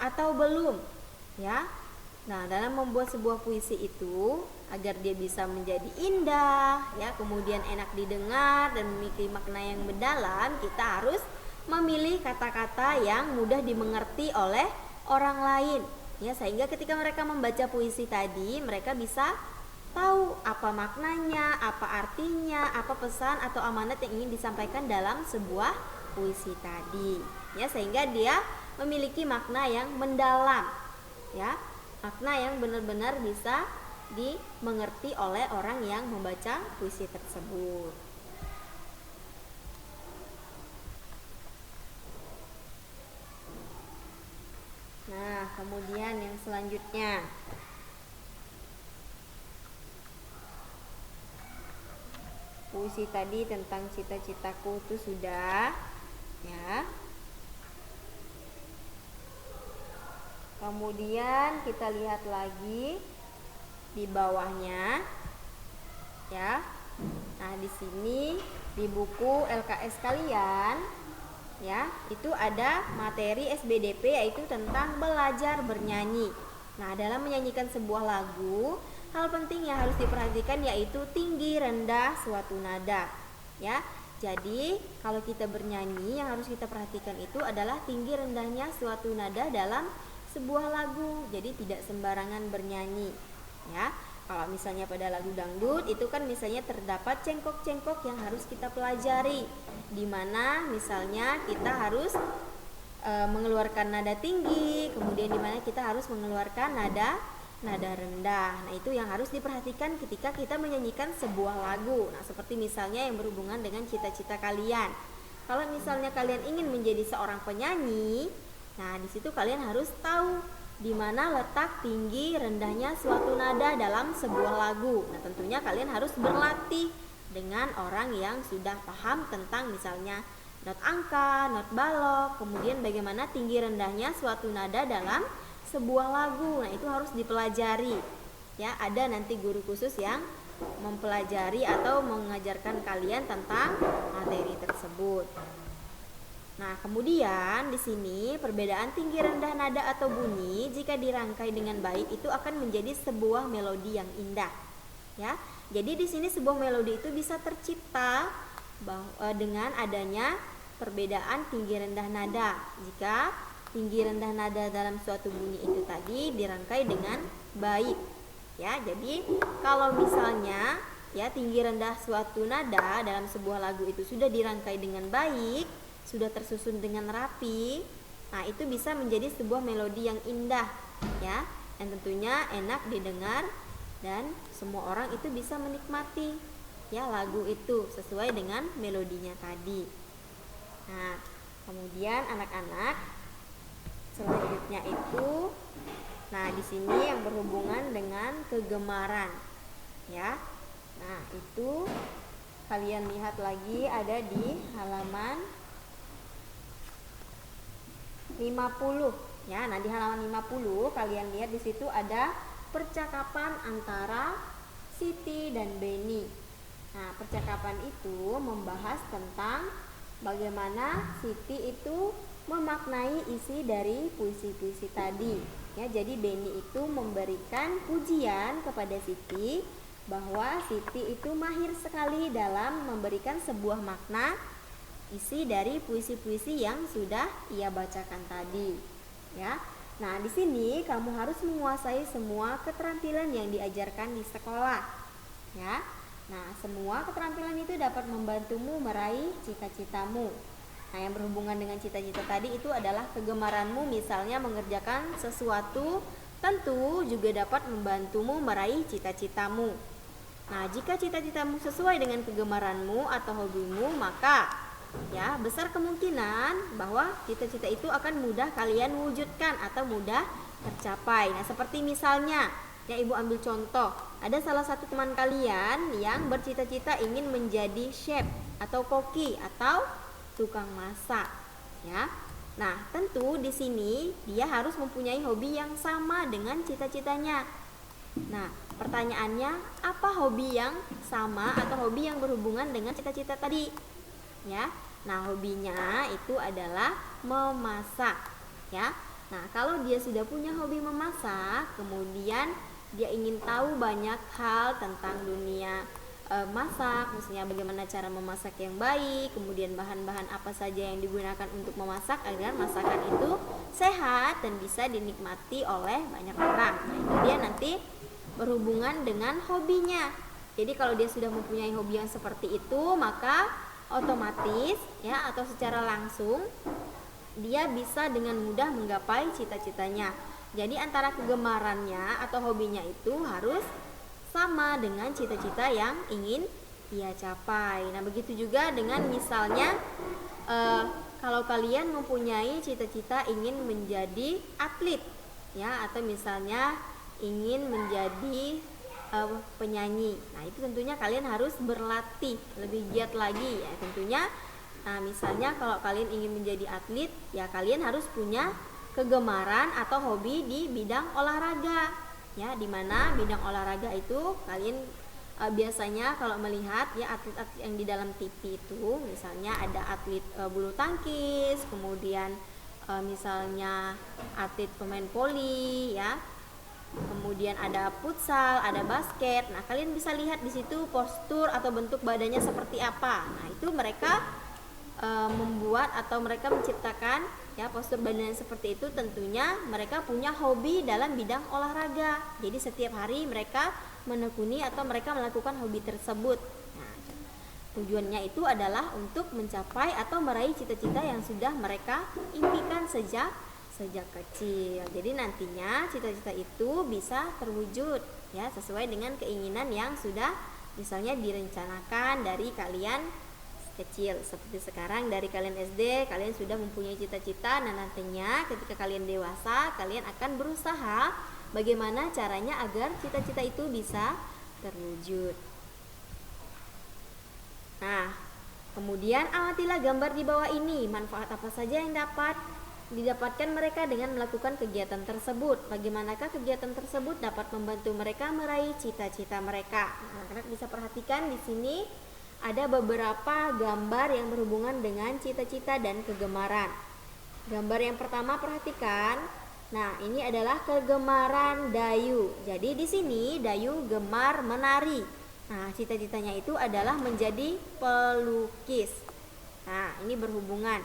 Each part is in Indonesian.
atau belum, ya. Nah, dalam membuat sebuah puisi itu agar dia bisa menjadi indah, ya, kemudian enak didengar dan memiliki makna yang mendalam, kita harus memilih kata-kata yang mudah dimengerti oleh orang lain, ya, sehingga ketika mereka membaca puisi tadi, mereka bisa tahu apa maknanya, apa artinya, apa pesan atau amanat yang ingin disampaikan dalam sebuah puisi tadi, ya, sehingga dia memiliki makna yang mendalam, ya, makna yang benar-benar bisa dimengerti oleh orang yang membaca puisi tersebut. Nah, kemudian yang selanjutnya, puisi tadi tentang cita-citaku itu sudah, ya. Kemudian kita lihat lagi di bawahnya, ya. Nah, di sini di buku LKS kalian, ya, itu ada materi SBDP yaitu tentang belajar bernyanyi. Nah, dalam menyanyikan sebuah lagu, hal penting yang harus diperhatikan yaitu tinggi rendah suatu nada, ya. Jadi, kalau kita bernyanyi yang harus kita perhatikan itu adalah tinggi rendahnya suatu nada dalam sebuah lagu. Jadi tidak sembarangan bernyanyi, ya. Kalau misalnya pada lagu dangdut itu kan misalnya terdapat cengkok-cengkok yang harus kita pelajari, di mana misalnya kita harus mengeluarkan nada tinggi, kemudian di mana kita harus mengeluarkan nada rendah. Nah, itu yang harus diperhatikan ketika kita menyanyikan sebuah lagu. Nah, seperti misalnya yang berhubungan dengan cita-cita kalian. Kalau misalnya kalian ingin menjadi seorang penyanyi, nah, di situ kalian harus tahu di mana letak tinggi rendahnya suatu nada dalam sebuah lagu. Nah, tentunya kalian harus berlatih dengan orang yang sudah paham tentang misalnya not angka, not balok, kemudian bagaimana tinggi rendahnya suatu nada dalam sebuah lagu. Nah, itu harus dipelajari. Ya, ada nanti guru khusus yang mempelajari atau mengajarkan kalian tentang materi tersebut. Nah, kemudian di sini perbedaan tinggi rendah nada atau bunyi jika dirangkai dengan baik itu akan menjadi sebuah melodi yang indah. Ya. Jadi di sini sebuah melodi itu bisa tercipta dengan adanya perbedaan tinggi rendah nada. Jika tinggi rendah nada dalam suatu bunyi itu tadi dirangkai dengan baik. Ya, jadi kalau misalnya ya tinggi rendah suatu nada dalam sebuah lagu itu sudah dirangkai dengan baik, sudah tersusun dengan rapi, nah itu bisa menjadi sebuah melodi yang indah, ya, yang tentunya enak didengar dan semua orang itu bisa menikmati ya lagu itu sesuai dengan melodinya tadi. Nah, kemudian anak-anak selanjutnya itu, nah di sini yang berhubungan dengan kegemaran, ya. Nah, itu kalian lihat lagi ada di halaman 50, ya. Nah, di halaman 50 kalian lihat di situ ada percakapan antara Siti dan Beni. Nah, percakapan itu membahas tentang bagaimana Siti itu memaknai isi dari puisi-puisi tadi. Ya, jadi Beni itu memberikan pujian kepada Siti bahwa Siti itu mahir sekali dalam memberikan sebuah makna isi dari puisi-puisi yang sudah ia bacakan tadi, ya. Nah, di sini kamu harus menguasai semua keterampilan yang diajarkan di sekolah, ya. Nah, semua keterampilan itu dapat membantumu meraih cita-citamu. Nah, yang berhubungan dengan cita-cita tadi itu adalah kegemaranmu, misalnya mengerjakan sesuatu, tentu juga dapat membantumu meraih cita-citamu. Nah, jika cita-citamu sesuai dengan kegemaranmu atau hobimu, maka ya besar kemungkinan bahwa cita-cita itu akan mudah kalian wujudkan atau mudah tercapai. Nah, seperti misalnya ya, Ibu ambil contoh, ada salah satu teman kalian yang bercita-cita ingin menjadi chef atau koki atau tukang masak, ya. Nah, tentu di sini dia harus mempunyai hobi yang sama dengan cita-citanya. Nah, pertanyaannya, apa hobi yang sama atau hobi yang berhubungan dengan cita-cita tadi? Ya. Nah, hobinya itu adalah memasak, ya. Nah, kalau dia sudah punya hobi memasak, kemudian dia ingin tahu banyak hal tentang dunia masak, misalnya bagaimana cara memasak yang baik, kemudian bahan-bahan apa saja yang digunakan untuk memasak agar masakan itu sehat dan bisa dinikmati oleh banyak orang. Nah, itu dia nanti berhubungan dengan hobinya. Jadi kalau dia sudah mempunyai hobi yang seperti itu, maka otomatis ya atau secara langsung dia bisa dengan mudah menggapai cita-citanya. Jadi antara kegemarannya atau hobinya itu harus sama dengan cita-cita yang ingin ia capai. Nah, begitu juga dengan misalnya kalau kalian mempunyai cita-cita ingin menjadi atlet ya, atau misalnya ingin menjadi penyanyi. Nah, itu tentunya kalian harus berlatih lebih giat lagi ya tentunya. Nah, misalnya kalau kalian ingin menjadi atlet, ya kalian harus punya kegemaran atau hobi di bidang olahraga. Ya, dimana bidang olahraga itu kalian biasanya kalau melihat ya atlet-atlet yang di dalam TV itu, misalnya ada atlet bulu tangkis, kemudian misalnya atlet pemain voli ya, kemudian ada futsal, ada basket. Nah, kalian bisa lihat di situ postur atau bentuk badannya seperti apa. Nah, itu mereka membuat atau mereka menciptakan ya postur badan seperti itu, tentunya mereka punya hobi dalam bidang olahraga. Jadi setiap hari mereka menekuni atau mereka melakukan hobi tersebut. Nah, tujuannya itu adalah untuk mencapai atau meraih cita-cita yang sudah mereka impikan sejak kecil. Jadi nantinya cita-cita itu bisa terwujud ya sesuai dengan keinginan yang sudah misalnya direncanakan dari kalian kecil. Seperti sekarang dari kalian SD, kalian sudah mempunyai cita-cita. Nah, nantinya ketika kalian dewasa, kalian akan berusaha bagaimana caranya agar cita-cita itu bisa terwujud. Nah, kemudian amatilah gambar di bawah ini. Manfaat apa saja yang dapat didapatkan mereka dengan melakukan kegiatan tersebut? Bagaimanakah kegiatan tersebut dapat membantu mereka meraih cita-cita mereka? Nah, anak-anak bisa perhatikan di sini ada beberapa gambar yang berhubungan dengan cita-cita dan kegemaran. Gambar yang pertama perhatikan. Nah, ini adalah kegemaran Dayu. Jadi di sini Dayu gemar menari. Nah, cita-citanya itu adalah menjadi pelukis. Nah, ini berhubungan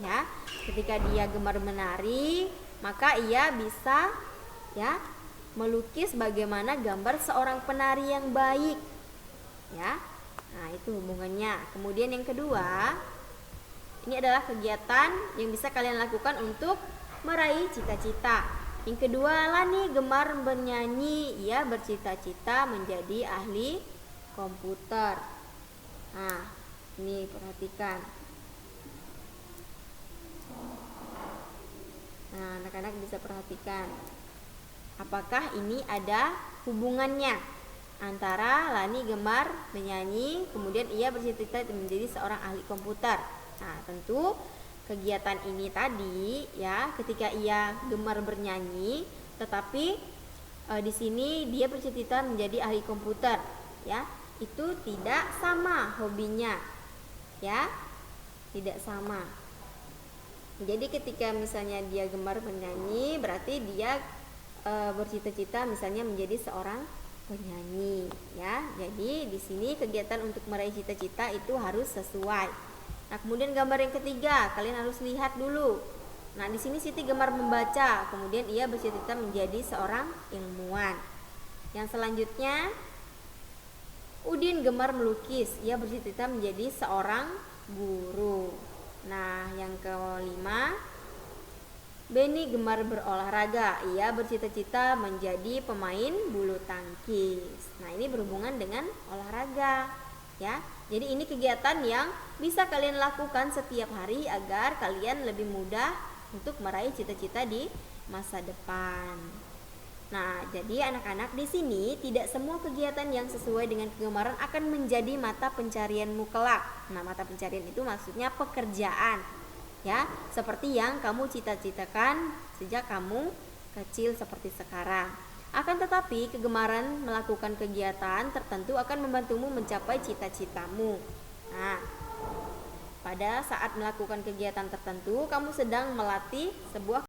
ya. Ketika dia gemar menari, maka ia bisa ya melukis bagaimana gambar seorang penari yang baik. Ya. Nah, itu hubungannya. Kemudian yang kedua, ini adalah kegiatan yang bisa kalian lakukan untuk meraih cita-cita. Yang kedua, Lani gemar bernyanyi. Ia bercita-cita menjadi ahli komputer. Nah, ini perhatikan. Nah, anak-anak bisa perhatikan. Apakah ini ada hubungannya antara Lani gemar menyanyi, kemudian ia bercita-cita menjadi seorang ahli komputer. Nah, tentu kegiatan ini tadi ya, ketika ia gemar bernyanyi, tetapi di sini dia bercita-cita menjadi ahli komputer, ya, itu tidak sama hobinya, ya, tidak sama. Jadi ketika misalnya dia gemar bernyanyi, berarti dia bercita-cita misalnya menjadi seorang penyanyi ya. Jadi di sini kegiatan untuk meraih cita-cita itu harus sesuai. Nah, kemudian gambar yang ketiga, kalian harus lihat dulu. Nah, di sini Siti gemar membaca, kemudian ia bercita-cita menjadi seorang ilmuwan. Yang selanjutnya, Udin gemar melukis, ia bercita-cita menjadi seorang guru. Nah, yang kelima, Beni gemar berolahraga, ia bercita-cita menjadi pemain bulu tangkis. Nah, ini berhubungan dengan olahraga ya. Jadi ini kegiatan yang bisa kalian lakukan setiap hari agar kalian lebih mudah untuk meraih cita-cita di masa depan. Nah, jadi anak-anak di sini tidak semua kegiatan yang sesuai dengan kegemaran akan menjadi mata pencarianmu kelak. Nah, mata pencarian itu maksudnya pekerjaan. Ya, seperti yang kamu cita-citakan sejak kamu kecil seperti sekarang. Akan tetapi kegemaran melakukan kegiatan tertentu akan membantumu mencapai cita-citamu. Nah, pada saat melakukan kegiatan tertentu kamu sedang melatih sebuah